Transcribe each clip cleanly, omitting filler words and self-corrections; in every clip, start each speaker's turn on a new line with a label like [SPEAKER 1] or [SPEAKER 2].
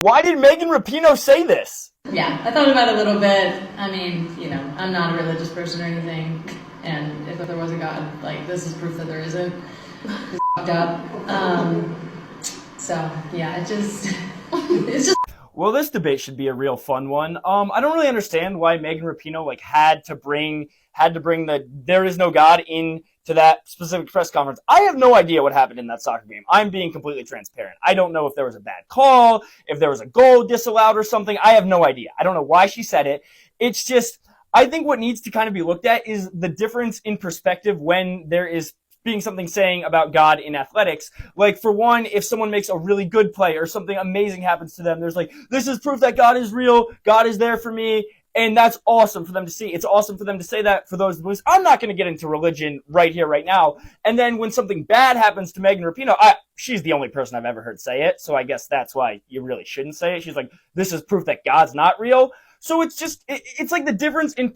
[SPEAKER 1] Why did Megan Rapinoe say this?
[SPEAKER 2] Yeah, I thought about it a little bit. I mean, you know, I'm not a religious person or anything, and if there was a God, like, this is proof that there isn't. It's fucked up. So yeah, it's just.
[SPEAKER 1] Well, this debate should be a real fun one. I don't really understand why Megan Rapinoe had to bring the "there is no God" into that specific press conference. I have no idea what happened in that soccer game. I'm being completely transparent. I don't know if there was a bad call, if there was a goal disallowed or something. I have no idea. I don't know why she said it. It's just, I think what needs to kind of be looked at is the difference in perspective when there is being something saying about God in athletics. Like, for one, if someone makes a really good play or something amazing happens to them, there's like, this is proof that God is real. God is there for me. And that's awesome for them to see. It's awesome for them to say that for those beliefs. I'm not going to get into religion right here, right now. And then when something bad happens to Megan Rapinoe, she's the only person I've ever heard say it. So I guess that's why you really shouldn't say it. She's like, this is proof that God's not real. So it's just, it's like the difference in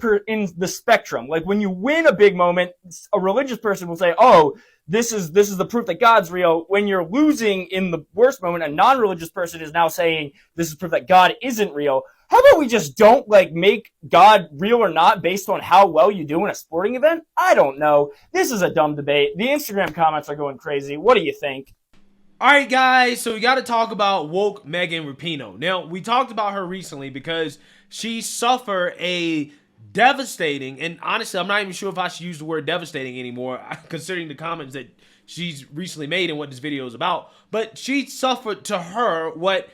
[SPEAKER 1] the spectrum. Like, when you win a big moment, a religious person will say, oh, this is the proof that God's real. When you're losing in the worst moment, a non-religious person is now saying this is proof that God isn't real. How about we just don't make God real or not based on how well you do in a sporting event? I don't know. This is a dumb debate. The Instagram comments are going crazy. What do you think?
[SPEAKER 3] All right, guys, so we got to talk about woke Megan Rapinoe. Now, we talked about her recently because she suffered a devastating, and honestly, I'm not even sure if I should use the word devastating anymore, considering the comments that she's recently made and what this video is about. But she suffered to her what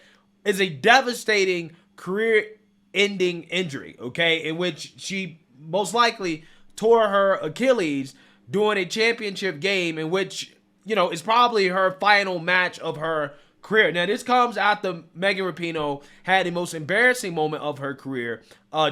[SPEAKER 3] is a devastating career-ending injury, okay, in which she most likely tore her Achilles during a championship game in which, you know, it's probably her final match of her career. Now, this comes after Megan Rapinoe had the most embarrassing moment of her career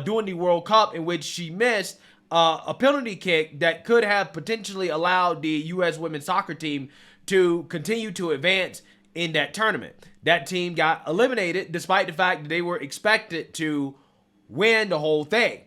[SPEAKER 3] during the World Cup, in which she missed a penalty kick that could have potentially allowed the U.S. women's soccer team to continue to advance in that tournament. That team got eliminated despite the fact that they were expected to win the whole thing.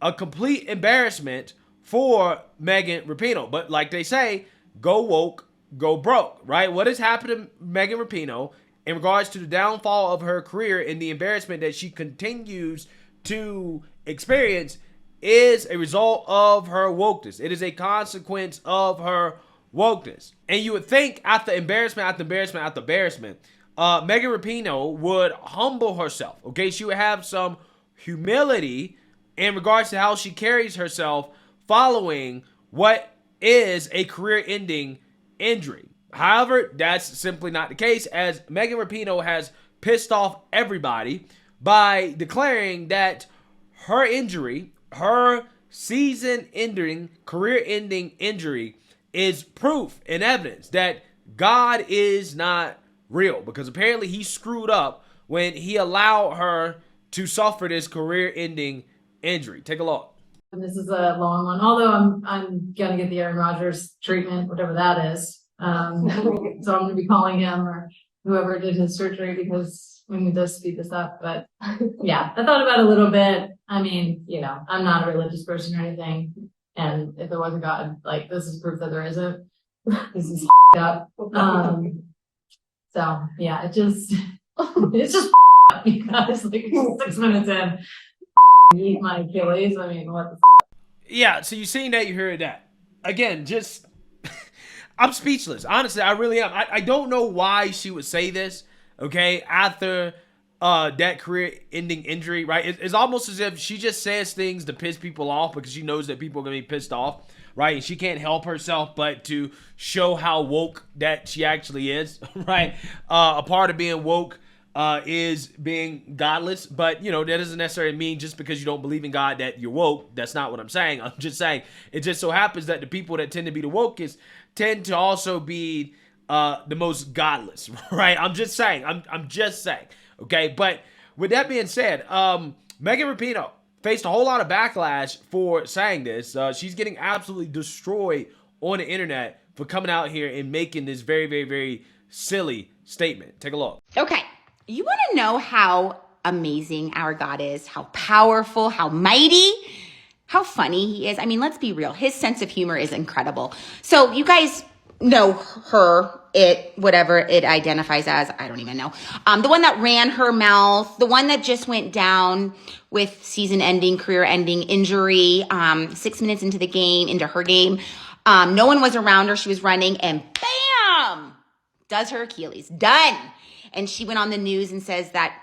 [SPEAKER 3] A complete embarrassment for Megan Rapinoe. But like they say, go woke, go broke, right? What has happened to Megan Rapinoe in regards to the downfall of her career and the embarrassment that she continues to experience is a result of her wokeness. It is a consequence of her wokeness. And you would think after embarrassment after embarrassment after embarrassment, Megan Rapinoe would humble herself, okay? She would have some humility in regards to how she carries herself following what is a career-ending injury. However, that's simply not the case, as Megan Rapinoe has pissed off everybody by declaring that her injury, her season-ending, career-ending injury, is proof and evidence that God is not real, because apparently he screwed up when he allowed her to suffer this career-ending injury. Take a look.
[SPEAKER 2] This is a long one, although I'm gonna get the Aaron Rodgers treatment, whatever that is. So I'm gonna be calling him or whoever did his surgery because we need to speed this up. But yeah, I thought about it a little bit. I mean, you know, I'm not a religious person or anything, and if there was a God, like, this is proof that there isn't. This is up. So yeah, it's just up because like 6 minutes in, eat my Achilles. I mean, what the
[SPEAKER 3] Yeah, so you've seen that, you heard that. Again, just, I'm speechless. Honestly, I really am. I don't know why she would say this, okay, after that career-ending injury, right? It's almost as if she just says things to piss people off because she knows that people are going to be pissed off, right? And she can't help herself but to show how woke that she actually is, right? A part of being woke is being godless, but, you know, that doesn't necessarily mean just because you don't believe in God that you're woke. That's not what I'm saying. I'm just saying it just so happens that the people that tend to be the wokest tend to also be the most godless, right? I'm just saying. I'm just saying. Okay, but with that being said, Megan Rapinoe faced a whole lot of backlash for saying this. She's getting absolutely destroyed on the internet for coming out here and making this very, very, very silly statement. Take a look.
[SPEAKER 4] Okay, you want to know how amazing our God is, how powerful, how mighty, how funny he is? I mean, let's be real. His sense of humor is incredible. So you guys no, her, it, whatever it identifies as, I don't even know. The one that ran her mouth, the one that just went down with season-ending, career-ending injury, 6 minutes into the game, into her game. No one was around her. She was running, and bam, does her Achilles. Done. And she went on the news and says that,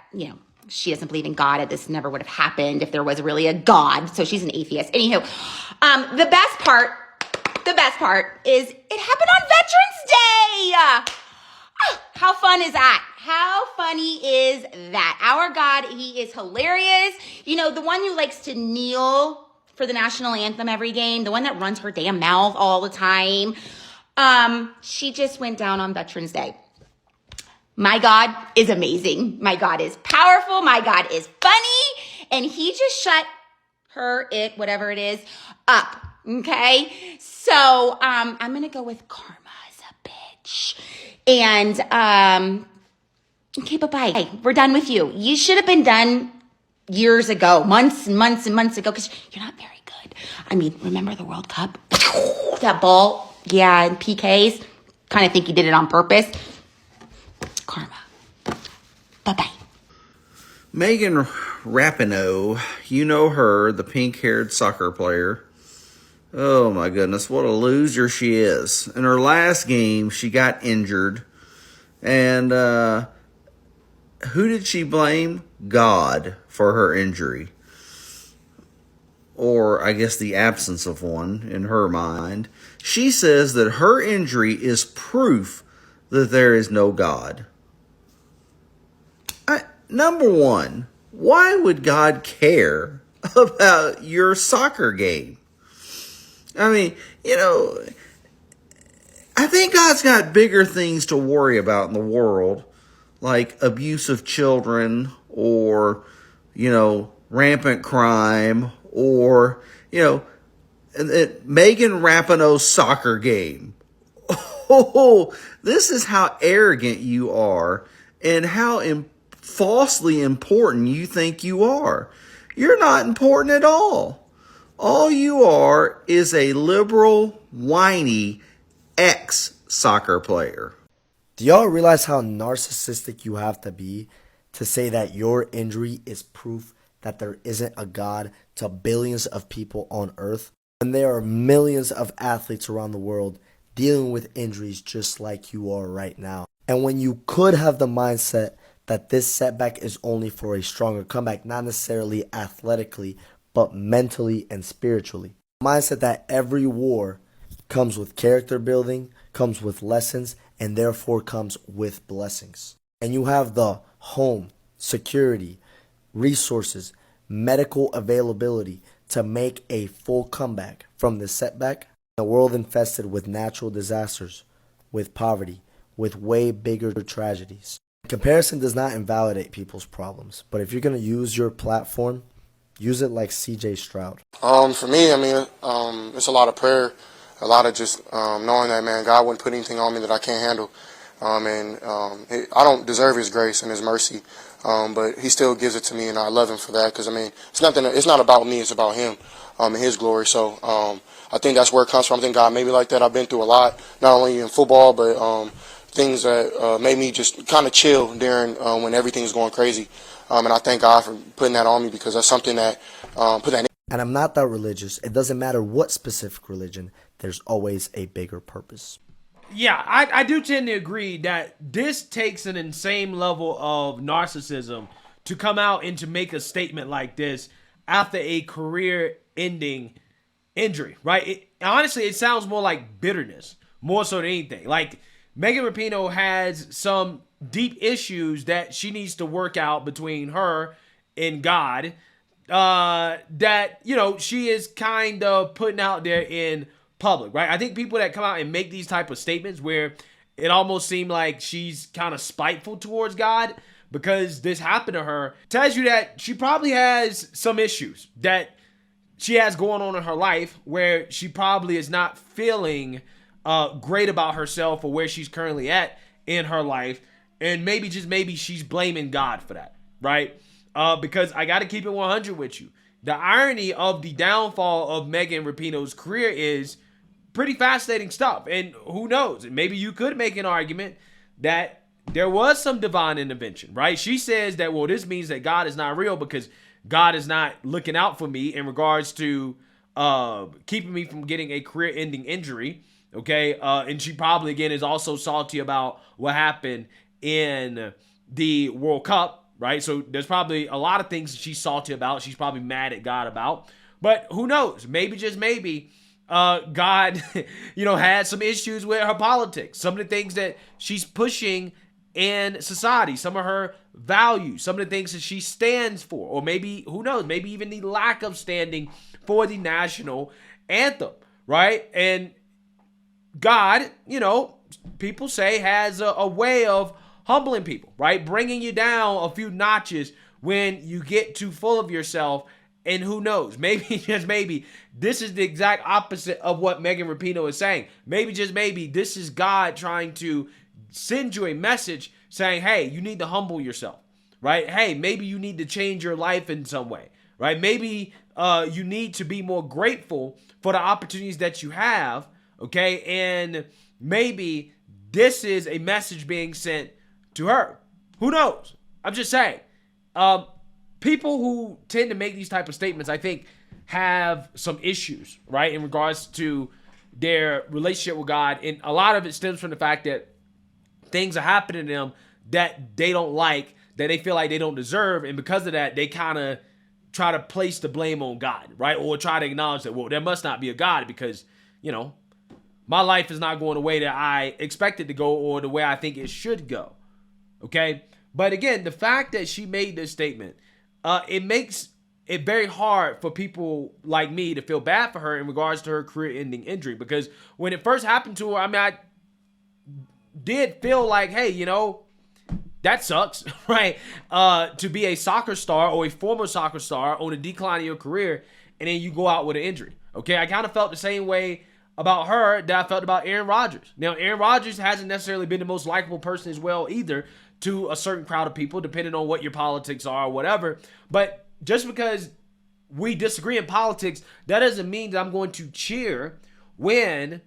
[SPEAKER 4] she doesn't believe in God. This never would have happened if there was really a God. So she's an atheist. Anywho, the best part is it happened on Veterans Day. How fun is that? How funny is that? Our God, he is hilarious. The one who likes to kneel for the national anthem every game, the one that runs her damn mouth all the time. She just went down on Veterans Day. My God is amazing. My God is powerful. My God is funny. And he just shut her, it, whatever it is, up. Okay? So, I'm going to go with karma is a bitch. And, okay, bye-bye. We're done with you. You should have been done years ago, months and months and months ago, because you're not very good. I mean, remember the World Cup? That ball, yeah, and PKs. Kind of think you did it on purpose. Karma. Bye-bye.
[SPEAKER 5] Megan Rapinoe, you know her, the pink-haired soccer player. Oh my goodness, what a loser she is. In her last game, she got injured. And who did she blame? God for her injury. Or I guess the absence of one in her mind. She says that her injury is proof that there is no God. Number one, why would God care about your soccer game? I mean, I think God's got bigger things to worry about in the world, like abuse of children or, rampant crime or, Megan Rapinoe's soccer game. Oh, this is how arrogant you are and how falsely important you think you are. You're not important at all. All you are is a liberal, whiny ex-soccer player.
[SPEAKER 6] Do y'all realize how narcissistic you have to be to say that your injury is proof that there isn't a God to billions of people on earth? And there are millions of athletes around the world dealing with injuries just like you are right now. And when you could have the mindset that this setback is only for a stronger comeback, not necessarily athletically, but mentally and spiritually. Mindset that every war comes with character building, comes with lessons, and therefore comes with blessings. And you have the home, security, resources, medical availability to make a full comeback from this setback. A world infested with natural disasters, with poverty, with way bigger tragedies. Comparison does not invalidate people's problems, but if you're going to use your platform, use it like CJ Stroud.
[SPEAKER 7] For me, it's a lot of prayer, a lot of just knowing that, man, God wouldn't put anything on me that I can't handle. I don't deserve His grace and His mercy, but He still gives it to me, and I love Him for that. Because it's not about me; it's about Him and His glory. So I think that's where it comes from. I think God made me like that. I've been through a lot, not only in football, but things that made me just kind of chill during when everything's going crazy. And I thank God for putting that on me, because that's something that put that in.
[SPEAKER 6] And I'm not that religious. It doesn't matter what specific religion, there's always a bigger purpose.
[SPEAKER 3] Yeah, I do tend to agree that this takes an insane level of narcissism to come out and to make a statement like this after a career-ending injury, right? Honestly, it sounds more like bitterness, more so than anything. Like, Megan Rapinoe has some deep issues that she needs to work out between her and God, that, she is kind of putting out there in public, right? I think people that come out and make these type of statements where it almost seemed like she's kind of spiteful towards God because this happened to her, tells you that she probably has some issues that she has going on in her life where she probably is not feeling great about herself or where she's currently at in her life. And maybe, just maybe, she's blaming God for that, right? Because I got to keep it 100 with you. The irony of the downfall of Megan Rapinoe's career is pretty fascinating stuff. And who knows? Maybe you could make an argument that there was some divine intervention, right? She says that, well, this means that God is not real because God is not looking out for me in regards to keeping me from getting a career-ending injury, okay? And she probably, again, is also salty about what happened in the World Cup, right? So there's probably a lot of things she's salty about. She's probably mad at God about. But who knows? Maybe, just maybe, God, had some issues with her politics. Some of the things that she's pushing in society, some of her values, some of the things that she stands for, or maybe, who knows, maybe even the lack of standing for the national anthem, right? And God, people say has a way of humbling people, right? Bringing you down a few notches when you get too full of yourself. And who knows, maybe, just maybe, this is the exact opposite of what Megan Rapinoe is saying. Maybe, just maybe, this is God trying to send you a message saying, hey, you need to humble yourself, right? Hey, maybe you need to change your life in some way, right? Maybe you need to be more grateful for the opportunities that you have, okay? And maybe this is a message being sent to her. Who knows? I'm just saying. People who tend to make these type of statements, I think, have some issues, right, in regards to their relationship with God. And a lot of it stems from the fact that things are happening to them that they don't like, that they feel like they don't deserve. And because of that, they kind of try to place the blame on God, right? Or try to acknowledge that, well, there must not be a God because, my life is not going the way that I expect it to go or the way I think it should go, okay? But again, the fact that she made this statement, it makes it very hard for people like me to feel bad for her in regards to her career-ending injury. Because when it first happened to her, I did feel like, hey, that sucks, right? To be a soccer star or a former soccer star on a decline in your career, and then you go out with an injury, okay? I kind of felt the same way about her that I felt about Aaron Rodgers. Now, Aaron Rodgers hasn't necessarily been the most likable person as well either to a certain crowd of people, depending on what your politics are or whatever. But just because we disagree in politics, that doesn't mean that I'm going to cheer when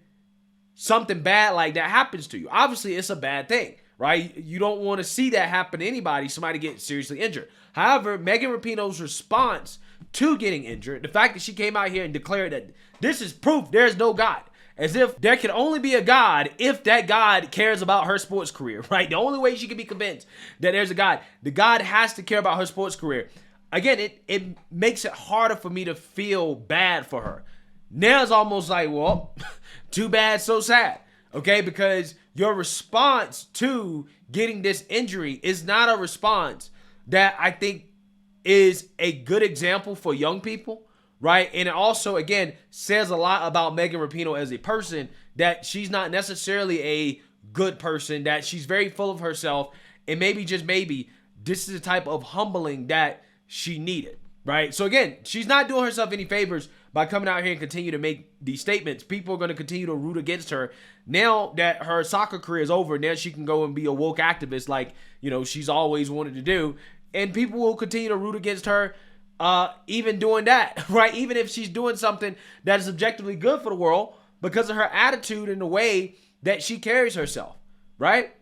[SPEAKER 3] something bad like that happens to you. Obviously, it's a bad thing, right? You don't want to see that happen to anybody, somebody get seriously injured. However, Megan Rapinoe's response to getting injured, the fact that she came out here and declared that this is proof there's no God, as if there can only be a God if that God cares about her sports career, right? The only way she can be convinced that there's a God, the God has to care about her sports career. Again, it makes it harder for me to feel bad for her. Now it's almost like, well, too bad, so sad, okay? Because your response to getting this injury is not a response that I think is a good example for young people, right? And it also, again, says a lot about Megan Rapinoe as a person, that she's not necessarily a good person, that she's very full of herself, and maybe, just maybe, this is the type of humbling that she needed, right? So again, she's not doing herself any favors by coming out here and continue to make these statements. People are going to continue to root against her. Now that her soccer career is over, now she can go and be a woke activist like, she's always wanted to do. And people will continue to root against her, even doing that, right? Even if she's doing something that is objectively good for the world because of her attitude and the way that she carries herself, right?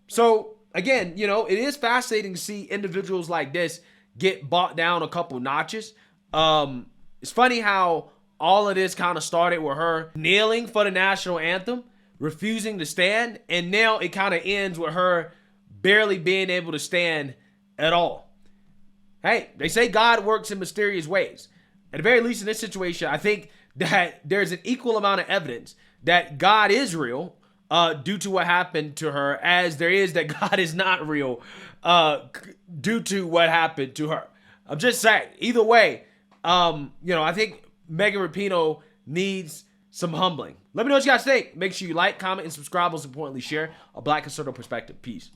[SPEAKER 3] So again, it is fascinating to see individuals like this get bought down a couple notches. It's funny how all of this kind of started with her kneeling for the national anthem, refusing to stand, and now it kind of ends with her barely being able to stand at all. Hey, they say God works in mysterious ways. At the very least in this situation, I think that there's an equal amount of evidence that God is real due to what happened to her, as there is that God is not real due to what happened to her. I'm just saying, either way, I think Megan Rapinoe needs some humbling. Let me know what you guys think. Make sure you like, comment, and subscribe. Most importantly, share a Black conservative perspective. Peace.